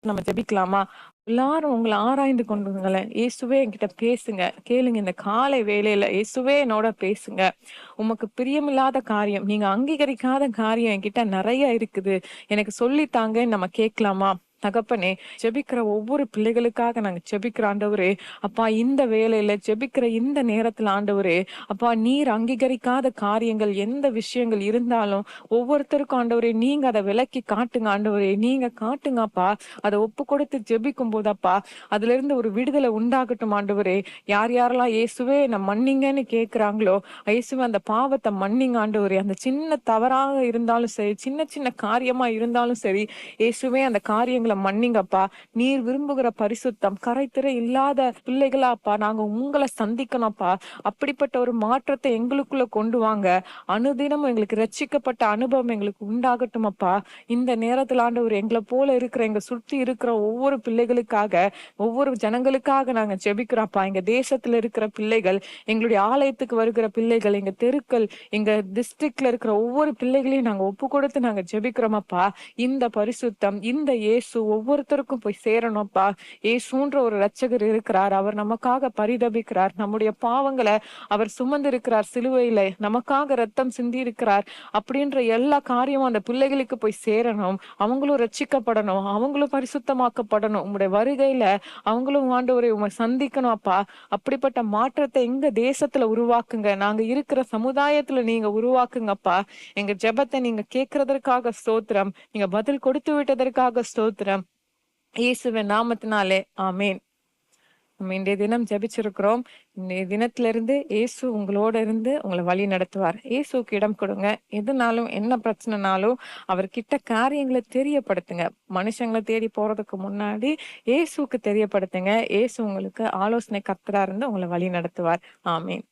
நம்ம ஜெபிக்கலாமா? எல்லாரும் உங்கள ஆராய்ந்து கொண்டுங்களேன். இயேசுவே என்கிட்ட பேசுங்க. கேளுங்க இந்த காலை வேளையில இயேசுவே என்னோட பேசுங்க. உமக்கு பிரியமில்லாத காரியம், நீங்க அங்கீகரிக்காத காரியம் என்கிட்ட நெறைய இருக்குது. எனக்கு சொல்லி தாங்கன்னு நம்ம கேட்கலாமா? தகப்பனே, ஜெபிக்கிற ஒவ்வொரு பிள்ளைகளுக்காக நாங்க ஜெபிக்கிற ஆண்டவரே, அப்பா இந்த வேளையில ஜெபிக்கிற இந்த நேரத்துல ஆண்டவரே, அப்பா நீர் அங்கீகரிக்காத காரியங்கள் எந்த விஷயங்கள் இருந்தாலும் ஒவ்வொருத்தருக்கும் ஆண்டவரே நீங்க அத விலக்கி காட்டுங்க ஆண்டவரே. நீங்க காட்டுங்கப்பா. அத ஒப்பு கொடுத்து ஜெபிக்கும் போதப்பா, அதிலிருந்து ஒரு விடுதலை உண்டாகட்டும் ஆண்டவரே. யார் யாரெல்லாம் இயேசுவே என்ன மன்னிங்கன்னு கேட்கிறாங்களோ, இயேசுவே அந்த பாவத்த மன்னிங்க ஆண்டவரே. அந்த சின்ன தவறாக இருந்தாலும் சரி, சின்ன சின்ன காரியமா இருந்தாலும் சரி, இயேசுவே அந்த காரியங்கள மன்னிங்கப்பா. நீர் விரும்புகிற பரிசுத்தம், கரைதிரை இல்லாத பிள்ளைகளாப்பா நாங்க உங்கள சந்திக்கணும்ப்பா. அப்படிப்பட்ட ஒரு மாற்றத்தை எங்களுக்குள்ள கொண்டு வாங்க. அனுதினமும் எங்களுக்கு ரட்சிக்கப்பட்ட அனுபவம் எங்களுக்கு உண்டாகட்டும் அப்பா. இந்த நேரத்துல ஆண்டவரே எங்கள போல இருக்கிற எங்க சுற்றி இருக்கிற ஒவ்வொரு பிள்ளைகளுக்காக, ஒவ்வொரு ஜனங்களுக்காக நாங்க ஜெபிக்கிறோம்ப்பா. எங்க தேசத்துல இருக்கிற பிள்ளைகள், எங்களுடைய ஆலயத்துக்கு வருகிற பிள்ளைகள், எங்க தெருக்கள், எங்க டிஸ்ட்ரிக்ட்ல இருக்கிற ஒவ்வொரு பிள்ளைகளையும் நாங்க ஒப்பு கொடுத்து நாங்க ஜெபிக்கிறோமப்பா. இந்த பரிசுத்தம், இந்த இயேசு ஒவ்வொருத்தருக்கும் போய் சேரணும்ப்பா. இயேசுன்ற ஒரு இரட்சகர் இருக்கிறார். அவர் நமக்காக பரிதபிக்கிறார். நம்முடைய பாவங்கள அவர் சுமந்திருக்கிறார் சிலுவையில. நமக்காக ரத்தம் சிந்தி இருக்கிறார். அப்படின்ற எல்லா காரியமும் அந்த பிள்ளைகளுக்கு போய் சேரணும். அவங்களும் ரட்சிக்கப்படணும். அவங்களும் பரிசுத்தமாக்கப்படணும். உம்முடைய வருகையில அவங்களும் ஆண்டவரே உம்மை சந்திக்கணும் அப்பா. அப்படிப்பட்ட மாற்றத்தை எங்க தேசத்துல உருவாக்குங்க. நாங்க இருக்கிற சமுதாயத்துல நீங்க உருவாக்குங்கப்பா. எங்க ஜெபத்தை நீங்க கேட்கிறதற்காக ஸ்தோத்திரம். நீங்க பதில் கொடுத்து விட்டதற்காக ஸ்தோத்திரம். இயேசுவின் நாமத்தினாலே ஆமென். நம்ம இன்றைய தினம் ஜெபிச்சிருக்கிறோம். இன்றைய தினத்திலிருந்து இயேசு உங்களோட இருந்து உங்களை வழி நடத்துவார். இயேசுக்கு இடம் கொடுங்க. எதுனாலும் என்ன பிரச்சனைனாலும் அவர்கிட்ட காரியங்களை தெரியப்படுத்துங்க. மனுஷங்களை தேடி போறதுக்கு முன்னாடி இயேசுக்கு தெரியப்படுத்துங்க. இயேசு உங்களுக்கு ஆலோசனை கர்த்தரா இருந்து உங்களை வழி நடத்துவார். ஆமென்.